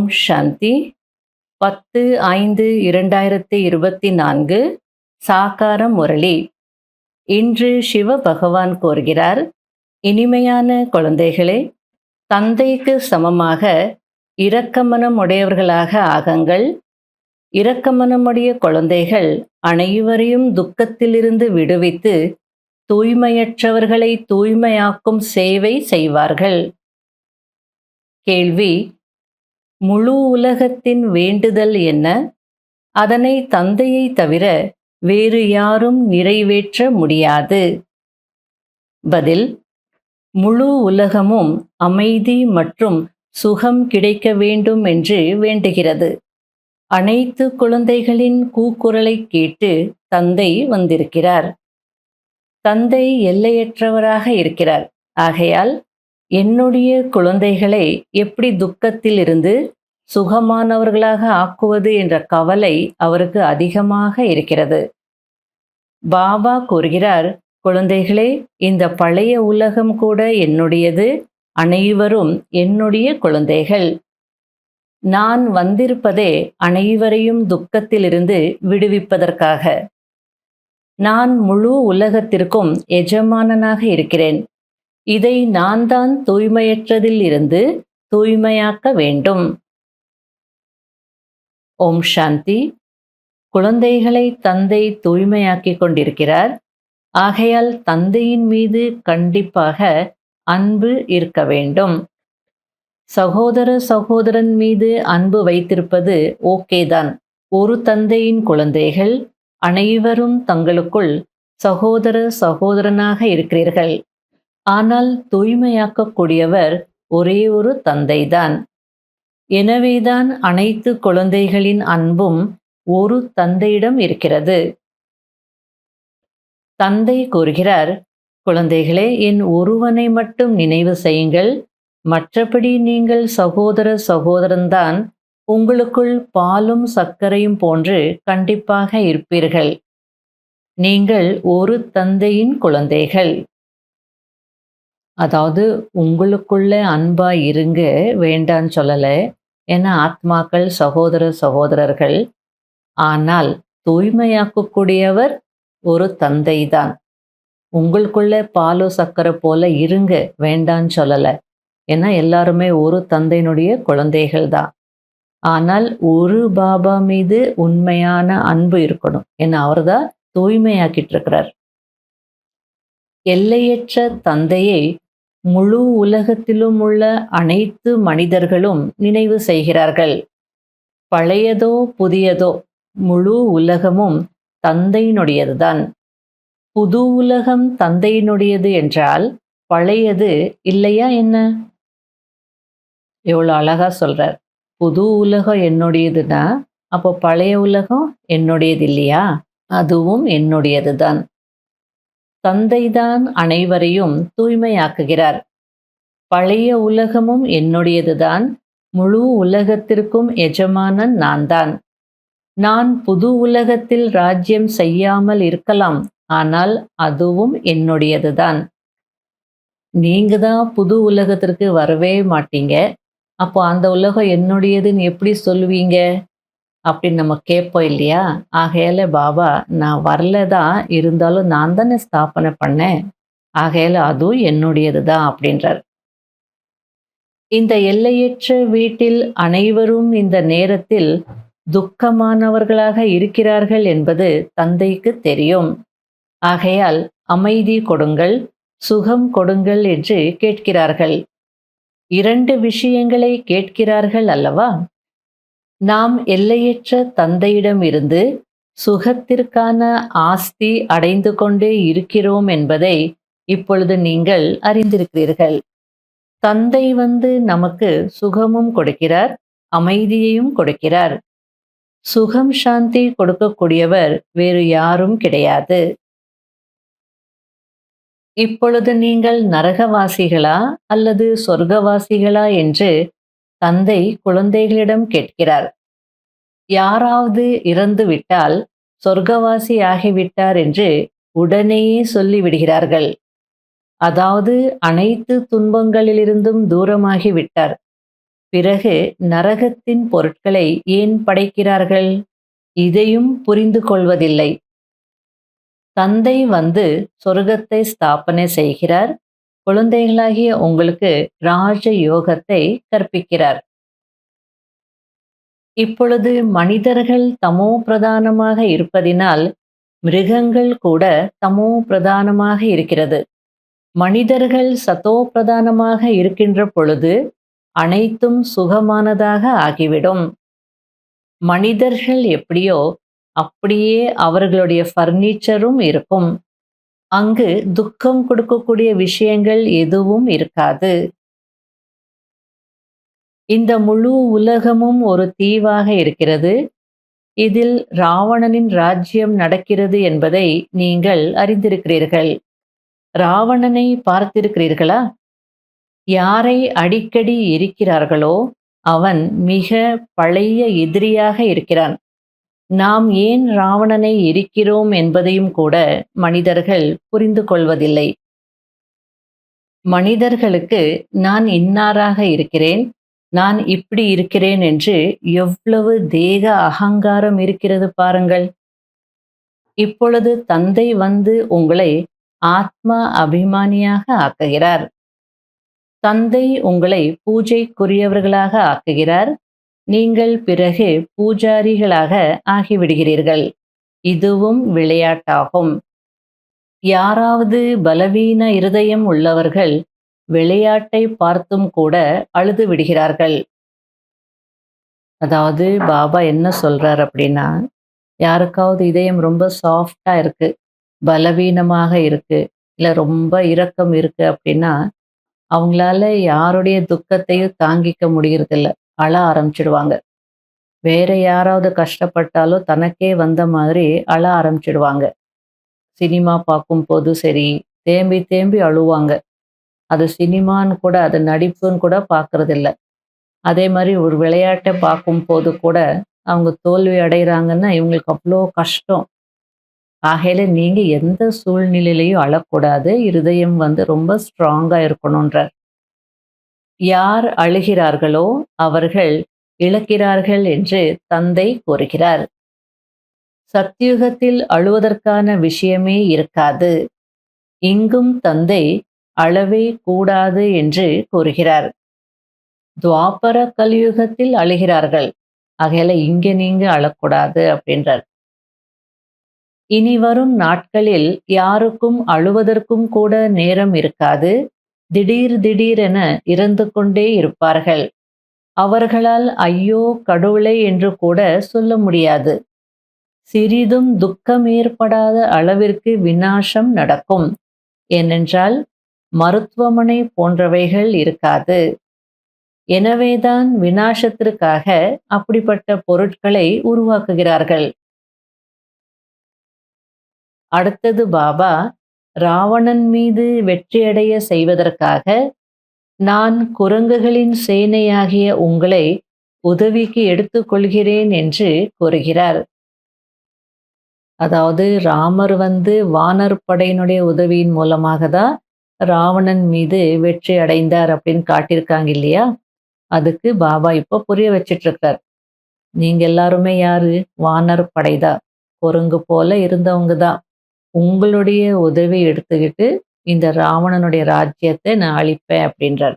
ஓம் சாந்தி. 10/5/2024 சாகார முரளி. இன்று சிவ பகவான் கூறுகிறார், இனிமையான குழந்தைகளே, தந்தைக்கு சமமாக இரக்கமனம் உடையவர்களாக ஆகுங்கள். இரக்கமனமுடைய குழந்தைகள் அனைவரையும் துக்கத்திலிருந்து விடுவித்து தூய்மையற்றவர்களை தூய்மையாக்கும் சேவை செய்வார்கள். கேள்வி: முழு உலகத்தின் வேண்டுதல் என்ன? அதனை தந்தையை தவிர வேறு யாரும் நிறைவேற்ற முடியாது. பதில்: முழு உலகமும் அமைதி மற்றும் சுகம் கிடைக்க வேண்டும் என்று வேண்டுகிறது. அனைத்து குழந்தைகளின் கூக்குரலை கேட்டு தந்தை வந்திருக்கிறார். தந்தை எல்லையற்றவராக இருக்கிறார். ஆகையால் என்னுடைய குழந்தைகளை எப்படி துக்கத்தில் இருந்து சுகமானவர்களாக ஆக்குவது என்ற கவலை அவருக்கு அதிகமாக இருக்கிறது. பாபா கூறுகிறார், குழந்தைகளே, இந்த பழைய உலகம் கூட என்னுடையது. அனைவரும் என்னுடைய குழந்தைகள். நான் வந்திருப்பதே அனைவரையும் துக்கத்திலிருந்து விடுவிப்பதற்காக. நான் முழு உலகத்திற்கும் எஜமானனாக இருக்கிறேன். இதை நான் தான் தூய்மையற்றதில் இருந்து தூய்மையாக்க வேண்டும். ஓம் சாந்தி. குழந்தைகளை தந்தை தூய்மையாக்கிக் கொண்டிருக்கிறார். ஆகையால் தந்தையின் மீது கண்டிப்பாக அன்பு இருக்க வேண்டும். சகோதர சகோதரன் மீது அன்பு வைத்திருப்பது ஓகேதான். ஒரு தந்தையின் குழந்தைகள் அனைவரும் தங்களுக்குள் சகோதர சகோதரனாக இருக்கிறீர்கள். ஆனால் தூய்மையாக்கக்கூடியவர் ஒரே ஒரு தந்தைதான். எனவேதான் அனைத்து குழந்தைகளின் அன்பும் ஒரு தந்தையிடம் இருக்கிறது. தந்தை கூறுகிறார், குழந்தைகளே, என் ஒருவனை மட்டும் நினைவு செய்யுங்கள். மற்றபடி நீங்கள் சகோதர சகோதரன்தான். உங்களுக்குள் பாலும் சர்க்கரையும் போன்று கண்டிப்பாக இருப்பீர்கள். நீங்கள் ஒரு தந்தையின் குழந்தைகள். அதாவது உங்களுக்குள்ள அன்பா இருங்க, வேண்டான்னு சொல்லலை. ஏன்னா ஆத்மாக்கள் சகோதர சகோதரர்கள். ஆனால் தூய்மையாக்கக்கூடியவர் ஒரு தந்தை தான். உங்களுக்குள்ள பாலு சக்கரை போல இருங்க, வேண்டான்னு சொல்லலை. ஏன்னா எல்லாருமே ஒரு தந்தையினுடைய குழந்தைகள் தான். ஆனால் ஒரு பாபா மீது உண்மையான அன்பு இருக்கணும். ஏன்னா அவர் தான் தூய்மையாக்கிட்டு இருக்கிறார். எல்லையற்ற தந்தையை முழு உலகத்திலும் உள்ள அனைத்து மனிதர்களும் நினைவு செய்கிறார்கள். பழையதோ புதியதோ முழு உலகமும் தந்தையினுடையதுதான். புது உலகம் தந்தையினுடையது என்றால் பழையது இல்லையா என்ன? எவ்வளோ அழகா சொல்றார். புது உலகம் என்னுடையதுன்னா அப்போ பழைய உலகம் என்னுடையது இல்லையா? அதுவும் என்னுடையது தான். தந்தைதான் அனைவரையும் தூய்மையாக்குகிறார். பழைய உலகமும் என்னுடையதுதான். முழு உலகத்திற்கும் எஜமானன் நான் தான். நான் புது உலகத்தில் ராஜ்யம் செய்யாமல் இருக்கலாம். ஆனால் அதுவும் என்னுடையதுதான். நீங்க தான் புது உலகத்திற்கு வரவே மாட்டீங்க. அப்போ அந்த உலகம் என்னுடையதுன்னு எப்படி சொல்லுவீங்க அப்படின்னு நம்ம கேட்போம் இல்லையா? ஆகையால பாபா, நான் வரல தான், இருந்தாலும் நான் தானே ஸ்தாபனை பண்ணேன். ஆகையால அதுவும் என்னுடையது தான் அப்படின்றார். இந்த எல்லையற்ற வீட்டில் அனைவரும் இந்த நேரத்தில் துக்கமானவர்களாக இருக்கிறார்கள் என்பது தந்தைக்கு தெரியும். ஆகையால் அமைதி கொடுங்கள், சுகம் கொடுங்கள் என்று கேட்கிறார்கள். 2 விஷயங்களை கேட்கிறார்கள் அல்லவா? நாம் எல்லையற்ற தந்தையிடம் இருந்து சுகத்திற்கான ஆஸ்தி அடைந்து கொண்டே இருக்கிறோம் என்பதை இப்பொழுது நீங்கள் அறிந்திருக்கிறீர்கள். தந்தை வந்து நமக்கு சுகமும் கொடுக்கிறார், அமைதியையும் கொடுக்கிறார். சுகம் சாந்தி கொடுக்கக்கூடியவர் வேறு யாரும் கிடையாது. இப்பொழுது நீங்கள் நரகவாசிகளா அல்லது சொர்க்கவாசிகளா என்று தந்தை குழந்தைகளிடம் கேட்கிறார். யாராவது இறந்து விட்டால் சொர்க்கவாசி ஆகிவிட்டார் என்று உடனேயே சொல்லிவிடுகிறார்கள். அதாவது அனைத்து துன்பங்களிலிருந்தும் தூரமாகி விட்டார். பிறகு நரகத்தின் பொருட்களை ஏன் படைக்கிறார்கள்? இதையும் புரிந்து கொள்வதில்லை. தந்தை வந்து சொர்க்கத்தை ஸ்தாபனை செய்கிறார். குழந்தைகளாகிய உங்களுக்கு ராஜ யோகத்தை கற்பிக்கிறார். இப்பொழுது மனிதர்கள் தமோ பிரதானமாக இருப்பதினால் மிருகங்கள் கூட தமோ பிரதானமாக இருக்கிறது. மனிதர்கள் சதோ பிரதானமாக இருக்கின்ற பொழுது அனைத்தும் சுகமானதாக ஆகிவிடும். மனிதர்கள் எப்படியோ அப்படியே அவர்களுடைய ஃபர்னிச்சரும் இருக்கும். அங்கு துக்கம் கொடுக்கக்கூடிய விஷயங்கள் எதுவும் இருக்காது. இந்த முழு உலகமும் ஒரு தீவாக இருக்கிறது. இதில் ராவணனின் ராஜ்யம் நடக்கிறது என்பதை நீங்கள் அறிந்திருக்கிறீர்கள். ராவணனை பார்த்திருக்கிறீர்களா? யாரை அடிக்கடி எரிக்கிறார்களோ அவன் மிக பழைய எதிரியாக இருக்கிறான். நாம் ஏன் ராவணனை எரிக்கிறோம் என்பதையும் கூட மனிதர்கள் புரிந்து கொள்வதில்லை. மனிதர்களுக்கு நான் இன்னாராக இருக்கிறேன், நான் இப்படி இருக்கிறேன் என்று எவ்வளவு தேக அகங்காரம் இருக்கிறது பாருங்கள். இப்பொழுது தந்தை வந்து உங்களை ஆத்மா அபிமானியாக ஆக்குகிறார். தந்தை உங்களை பூஜைக்குரியவர்களாக ஆக்குகிறார். நீங்கள் பிறகு பூஜாரிகளாக ஆகிவிடுகிறீர்கள். இதுவும் விளையாட்டாகும். யாராவது பலவீன இருதயம் உள்ளவர்கள் விளையாட்டை பார்த்தும் கூட அழுது விடுகிறார்கள். அதாவது பாபா என்ன சொல்றார் அப்படின்னா, யாருக்காவது இதயம் ரொம்ப சாஃப்டா இருக்கு, பலவீனமாக இருக்கு, இல்ல ரொம்ப இரக்கம் இருக்கு அப்படின்னா அவங்களால யாருடைய துக்கத்தையும் தாங்கிக்க முடியறதில்ல. அழ ஆரம்பிச்சிடுவாங்க. வேற யாராவது கஷ்டப்பட்டாலும் தனக்கே வந்த மாதிரி அழ ஆரம்பிச்சிடுவாங்க. சினிமா பார்க்கும்போது சரி, தேம்பி தேம்பி அழுவாங்க. அது சினிமான்னு கூட, அது நடிப்புன்னு கூட பார்க்கறதில்ல. அதே மாதிரி ஒரு விளையாட்டை பார்க்கும்போது கூட அவங்க தோல்வி அடைகிறாங்கன்னா இவங்களுக்கு அவ்வளோ கஷ்டம். ஆகையில நீங்க எந்த சூழ்நிலையிலையும் அழக்கூடாது. இருதயம் வந்து ரொம்ப ஸ்ட்ராங்கா இருக்கணுன்றார். யார் அழுகிறார்களோ அவர்கள் இழக்கிறார்கள் என்று தந்தை கூறுகிறார். சத்யுகத்தில் அழுவதற்கான விஷயமே இருக்காது. இங்கும் தந்தை அழவே கூடாது என்று கூறுகிறார். துவாபர கலியுகத்தில் அழுகிறார்கள். ஆகையால இங்க நீங்க அழக்கூடாது அப்படின்றார். இனி வரும் நாட்களில் யாருக்கும் அழுவதற்கும் கூட நேரம் இருக்காது. திடீர் திடீரென இறந்து கொண்டே இருப்பார்கள். அவர்களால் ஐயோ கடவுளே என்று கூட சொல்ல முடியாது. சிறிதும் துக்கம் ஏற்படாத அளவிற்கு விநாசம் நடக்கும். ஏனென்றால் மருத்துவமனை போன்றவைகள் இருக்காது. எனவேதான் விநாசத்திற்காக அப்படிப்பட்ட பொருட்களை உருவாக்குகிறார்கள். அடுத்தது பாபா ராவணன் மீது வெற்றியடைய செய்வதற்காக நான் குரங்குகளின் சேனையாகிய உங்களை உதவிக்கு எடுத்துக்கொள்கிறேன் என்று கூறுகிறார். அதாவது ராமர் வந்து வானர் படையினுடைய உதவியின் மூலமாக தான் ராவணன் மீது வெற்றி அடைந்தார் அப்படின்னு காட்டியிருக்காங்க இல்லையா? அதுக்கு பாபா இப்போ புரிய வச்சிட்டு இருக்கார். நீங்க எல்லாருமே யாரு? வானர் படைதான், குரங்கு போல இருந்தவங்க தான். உங்களுடைய உதவி எடுத்துக்கிட்டு இந்த ராவணனுடைய ராஜ்யத்தை நான் அழிப்பேன் அப்படின்றார்.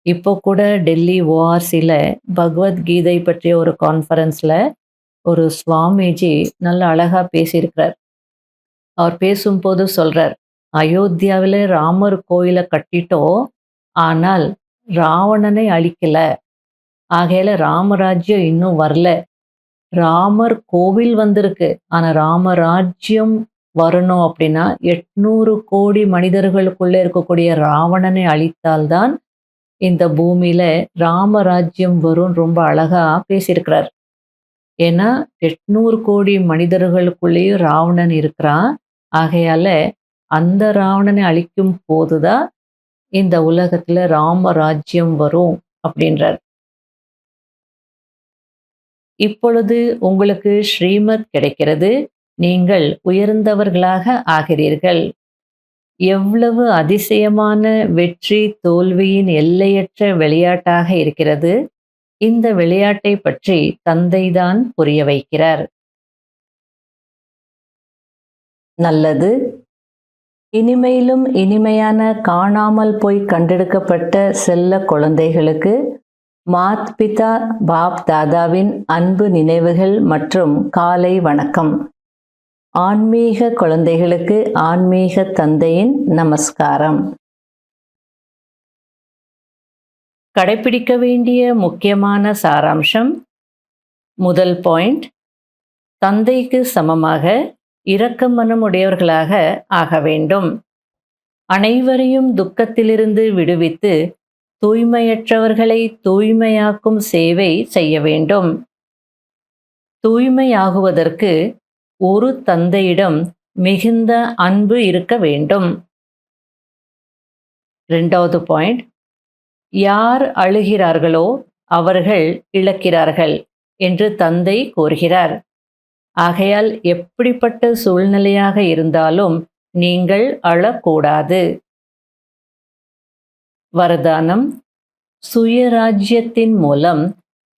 இப்போ கூட டெல்லி ஓஆர்சியில் பகவத்கீதை பற்றிய ஒரு கான்ஃபரன்ஸ்ல ஒரு சுவாமிஜி நல்ல அழகா பேசியிருக்கிறார். அவர் பேசும்போது சொல்றார், அயோத்தியாவில் ராமர் கோயிலை கட்டிட்டோம், ஆனால் ராவணனை அழிக்கல. ஆகையில ராமராஜ்யம் இன்னும் வரல. ராமர் கோவில் வந்திருக்கு, ஆனா ராமராஜ்யம் வரணும் அப்படின்னா 800 கோடி மனிதர்களுக்குள்ள இருக்கக்கூடிய ராவணனை அழித்தால்தான் இந்த பூமியில ராமராஜ்யம் வரும். ரொம்ப அழகா பேசியிருக்கிறார். ஏன்னா 800 கோடி மனிதர்களுக்குள்ளேயும் ராவணன் இருக்கிறான். ஆகையால அந்த ராவணனை அழிக்கும் போதுதான் இந்த உலகத்துல ராமராஜ்யம் வரும் அப்படின்றார். இப்பொழுது உங்களுக்கு ஸ்ரீமத் கிடைக்கிறது. நீங்கள் உயர்ந்தவர்களாக ஆகிறீர்கள். எவ்வளவு அதிசயமான வெற்றி தோல்வியின் எல்லையற்ற விளையாட்டாக இருக்கிறது. இந்த விளையாட்டை பற்றி தந்தைதான் புரிய வைக்கிறார். நல்லது. இனிமையிலும் இனிமையான காணாமல் போய் கண்டெடுக்கப்பட்ட செல்ல குழந்தைகளுக்கு மாத் பிதா பாப் தாதாவின் அன்பு நினைவுகள் மற்றும் காலை வணக்கம். ஆன்மீக குழந்தைகளுக்கு ஆன்மீக தந்தையின் நமஸ்காரம். கடைபிடிக்க வேண்டிய முக்கியமான சாராம்சம். முதல் பாயிண்ட், தந்தைக்கு சமமாக இரக்க மனமுடையவர்களாக ஆக வேண்டும். அனைவரையும் துக்கத்திலிருந்து விடுவித்து தூய்மையற்றவர்களை தூய்மையாக்கும் சேவை செய்ய வேண்டும். தூய்மையாகுவதற்கு ஒரு தந்தையிடம் மிகுந்த அன்பு இருக்க வேண்டும். இரண்டாவது பாயிண்ட், யார் அழுகிறார்களோ அவர்கள் இழக்கிறார்கள் என்று தந்தை கூறுகிறார். ஆகையால் எப்படிப்பட்ட சூழ்நிலையாக இருந்தாலும் நீங்கள் அழக்கூடாது. வரதானம். சுயராஜ்யத்தின் மூலம்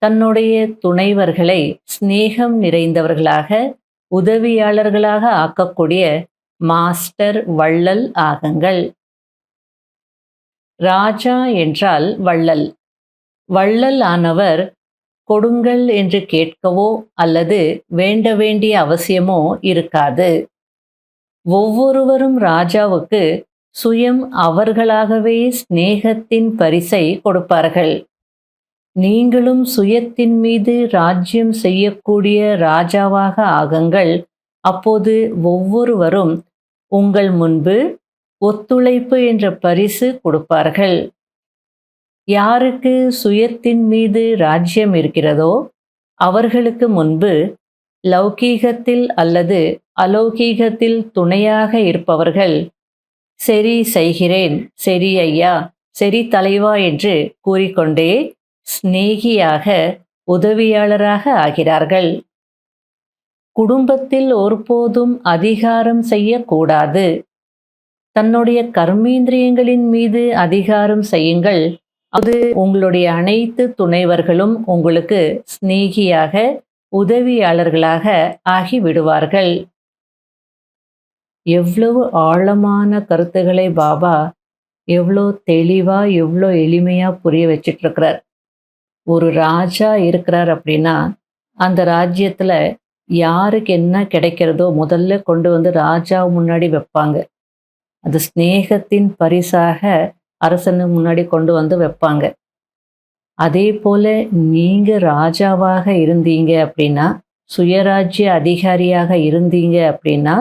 தன்னுடைய துணைவர்களை சிநேகம் நிறைந்தவர்களாக உதவியாளர்களாக ஆக்கக்கூடிய மாஸ்டர் வள்ளல் ஆகுங்கள். ராஜா என்றால் வள்ளல். வள்ளல் ஆனவர் கொடுங்கள் என்று கேட்கவோ அல்லது வேண்ட வேண்டிய அவசியமோ இருக்காது. ஒவ்வொருவரும் ராஜாவுக்கு சுயம் அவர்களாகவே சிநேகத்தின் பரிசை கொடுப்பார்கள். நீங்களும் சுயத்தின் மீது ராஜ்யம் செய்யக்கூடிய ராஜாவாக ஆகுங்கள். அப்போது ஒவ்வொருவரும் உங்கள் முன்பு ஒத்துழைப்பு என்ற பரிசு கொடுப்பார்கள். யாருக்கு சுயத்தின் மீது ராஜ்யம் இருக்கிறதோ அவர்களுக்கு முன்பு லௌகீகத்தில் அல்லது அலௌகீகத்தில் துணையாக இருப்பவர்கள் சரி செய்கிறேன், சரி ஐயா, சரி தலைவா என்று கூறிக்கொண்டே சிநேகியாக உதவியாளராக ஆகிறார்கள். குடும்பத்தில் ஒருபோதும் அதிகாரம் செய்யக்கூடாது. தன்னுடைய கர்மேந்திரியங்களின் மீது அதிகாரம் செய்யுங்கள். அது உங்களுடைய அனைத்து துணைவர்களும் உங்களுக்கு சிநேகியாக உதவியாளர்களாக ஆகிவிடுவார்கள். எவ்வளவு ஆழமான கருத்துக்களை பாபா எவ்வளோ தெளிவா எவ்வளோ எளிமையா புரிய வச்சிட்டு இருக்கிறார். ஒரு ராஜா இருக்கிறார் அப்படின்னா அந்த ராஜ்யத்துல யாருக்கு என்ன கிடைக்கிறதோ முதல்ல கொண்டு வந்து ராஜா முன்னாடி வைப்பாங்க. அது சிநேகத்தின் பரிசாக அரசனு முன்னாடி கொண்டு வந்து வைப்பாங்க. அதே போல நீங்க ராஜாவாக இருந்தீங்க அப்படின்னா, சுயராஜ்ய அதிகாரியாக இருந்தீங்க அப்படின்னா,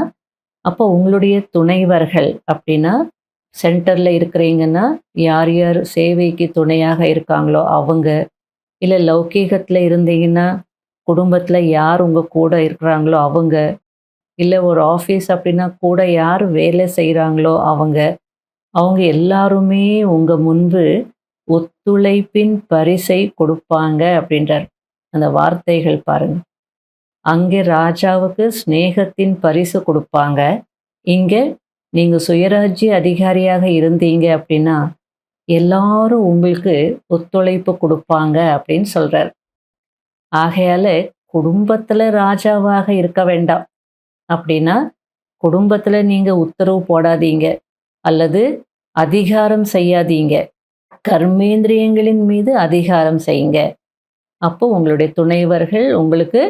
அப்போ உங்களுடைய துணைவர்கள் அப்படின்னா சென்டர்ல இருக்கிறீங்கன்னா யார் யார் சேவைக்கு துணையாக இருக்காங்களோ அவங்க, இல்லை லௌகீகத்தில் இருந்தீங்கன்னா குடும்பத்தில் யார் உங்கள் கூட இருக்கிறாங்களோ அவங்க, இல்லை ஒரு ஆஃபீஸ் அப்படின்னா கூட யார் வேலை செய்கிறாங்களோ அவங்க எல்லாருமே உங்கள் முன்பு ஒத்துழைப்பின் பரிசை கொடுப்பாங்க அப்படின்றார். அந்த வார்த்தைகள் பாருங்க. அங்கே ராஜாவுக்கு ஸ்நேகத்தின் பரிசு கொடுப்பாங்க. இங்கே நீங்கள் சுயராஜ்ய அதிகாரியாக இருந்தீங்க அப்படின்னா எல்லாரும் உங்களுக்கு ஒத்துழைப்பு கொடுப்பாங்க அப்படின்னு சொல்றார். ஆகையால குடும்பத்தில் ராஜாவாக இருக்க வேண்டாம். அப்படின்னா குடும்பத்தில் நீங்கள் உத்தரவு போடாதீங்க அல்லது அதிகாரம் செய்யாதீங்க. கர்மேந்திரியங்களின் மீது அதிகாரம் செய்யுங்க. அப்போ உங்களுடைய துணைவர்கள் உங்களுக்கு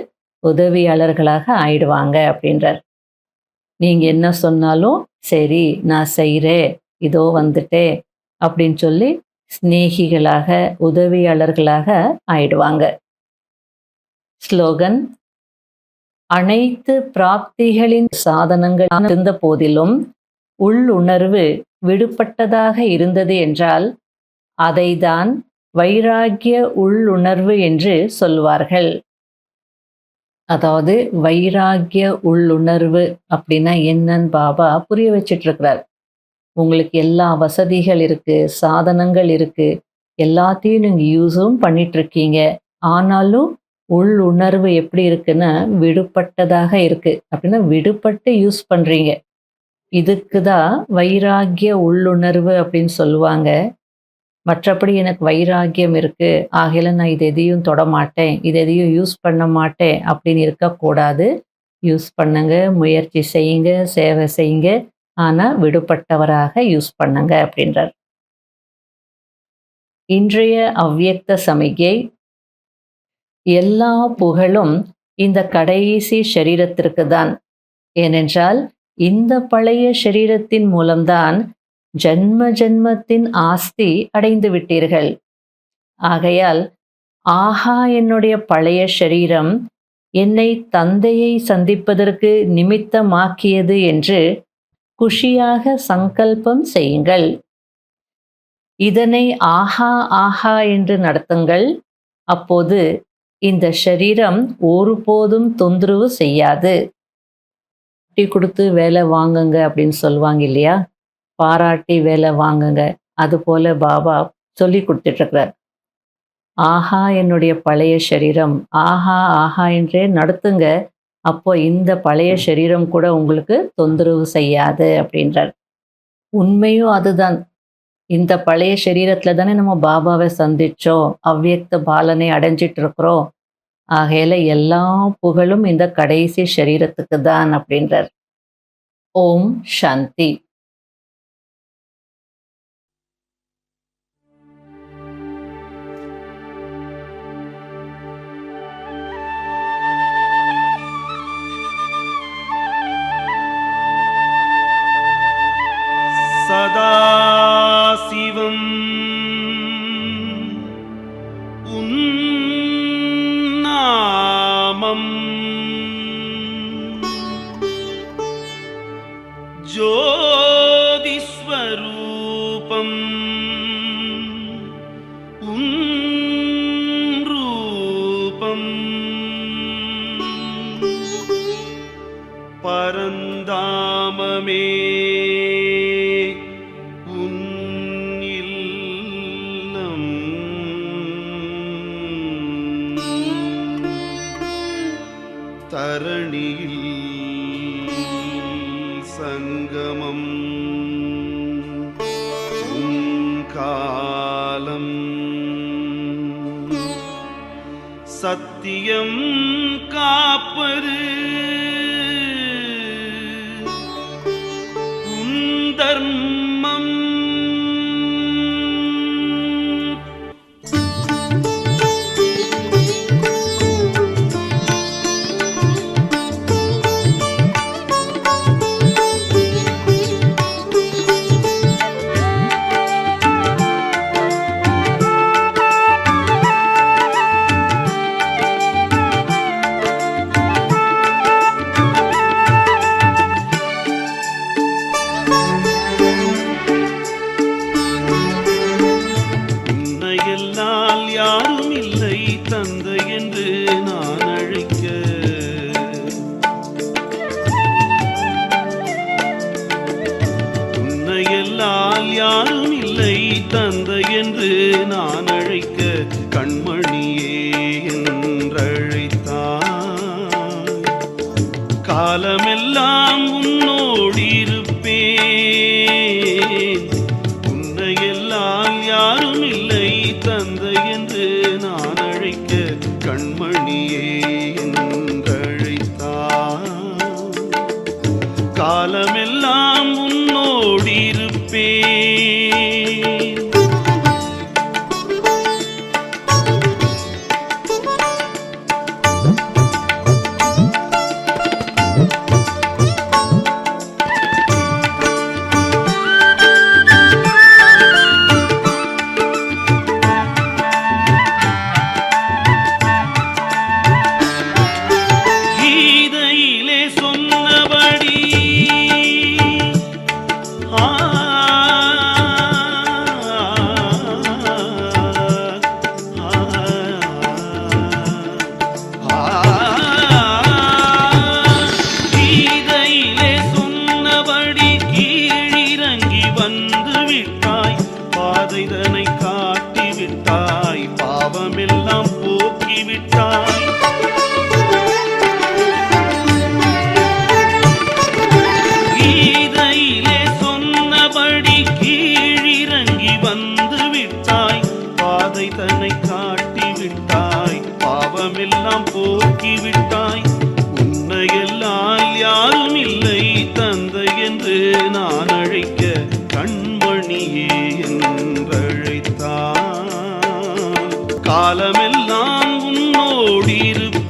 உதவியாளர்களாக ஆயிடுவாங்க அப்படின்றார். நீங்கள் என்ன சொன்னாலும் சரி நான் செய்கிறேன், இதோ வந்துட்டேன் அப்படின்னு சொல்லி சிநேகிகளாக உதவியாளர்களாக ஆயிடுவாங்க. ஸ்லோகன். அனைத்து பிராப்திகளின் சாதனங்கள் இருந்த போதிலும் உள்ளுணர்வு விடுபட்டதாக இருந்தது என்றால் அதைதான் வைராகிய உள்ளுணர்வு என்று சொல்வார்கள். அதாவது வைராகிய உள்ளுணர்வு அப்படின்னா என்னன்னு பாபா புரிய வச்சிட்டு இருக்கிறார். உங்களுக்கு எல்லா வசதிகள் இருக்கு, சாதனங்கள் இருக்கு, எல்லாத்தையும் நீங்க யூஸும் பண்ணிட்டு இருக்கீங்க. ஆனாலும் உள்ளுணர்வு எப்படி இருக்குன்னா விடுபட்டதாக இருக்கு. அப்படின்னா விடுபட்டு யூஸ் பண்றீங்க. இதுக்கு தான் வைராகிய உள்ளுணர்வு அப்படின்னு சொல்லுவாங்க. மற்றபடி எனக்கு வைராகியம் இருக்கு, ஆகையில நான் இது எதையும் தொடமாட்டேன், இது எதையும் யூஸ் பண்ண மாட்டேன் அப்படின்னு இருக்கக்கூடாது. யூஸ் பண்ணுங்க, முயற்சி செய்யுங்க, சேவை செய்யுங்க. ஆனா விடுபட்டவராக யூஸ் பண்ணுங்க அப்படின்றார். இன்றைய அவ்யக்த சமிகை, எல்லா புகழும் இந்த கடைசி ஷரீரத்திற்கு தான். ஏனென்றால் இந்த பழைய ஷரீரத்தின் மூலம்தான் ஜன்ம ஜன்மத்தின் ஆஸ்தி அடைந்து விட்டீர்கள். ஆகையால் ஆஹா, என்னுடைய பழைய ஷரீரம் என்னை தந்தையை சந்திப்பதற்கு நிமித்தமாக்கியது என்று குஷியாக சங்கல்பம் செய்யுங்கள். இதனை ஆஹா ஆஹா என்று நடத்துங்கள். அப்போது இந்த ஷரீரம் ஒருபோதும் தொந்தரவு செய்யாது. டீ கொடுத்து வேலை வாங்குங்க அப்படின்னு சொல்லுவாங்க இல்லையா? பாராட்டி வேலை வாங்குங்க. அதுபோல பாபா சொல்லி கொடுத்துட்ருக்கிறார். ஆஹா, என்னுடைய பழைய ஷரீரம், ஆஹா ஆஹா என்றே நடத்துங்க. அப்போ இந்த பழைய ஷரீரம் கூட உங்களுக்கு தொந்தரவு செய்யாது அப்படின்றார். உண்மையும் அதுதான். இந்த பழைய ஷரீரத்தில் தானே நம்ம பாபாவை சந்திச்சோம், அவ்யக்த பாலனை அடைஞ்சிட்டு இருக்கிறோம். ஆகையில எல்லா புகழும் இந்த கடைசி ஷரீரத்துக்கு தான் அப்படின்றார். ஓம் சாந்தி. சதாசிவம் உன்னாமம் ஜோதிஸ்வரூபம் உன்ரூபம் பரந்தாமமே தரணியில் சங்கமம் காலம் சத்தியம் காப்பது தர்மம். யாரும் இல்லை தந்தை என்று நான் அழைக்க கண்மணியே என்றழைத்தாய். காலமெல்லாம் உன்னோடி இருப்பேன். உன்னையெல்லாம் யாரும் இல்லை தந்தை என்று நான் அழைக்க கண்மணியே என்றழைத்தாய். காலமெல்லாம் உன்னோடி இருப்பேன். வந்து விட்டாய், பாதை தன்னை காட்டி விட்டாய், பாவமெல்லாம் போக்கி விட்டாய். உன்னையெல்லாம் யாரும் இல்லை தந்தை என்று நான் அழைக்க கண்மணியே என்றழைத்தான். காலமெல்லாம் உன்னோடிருப்பேன்.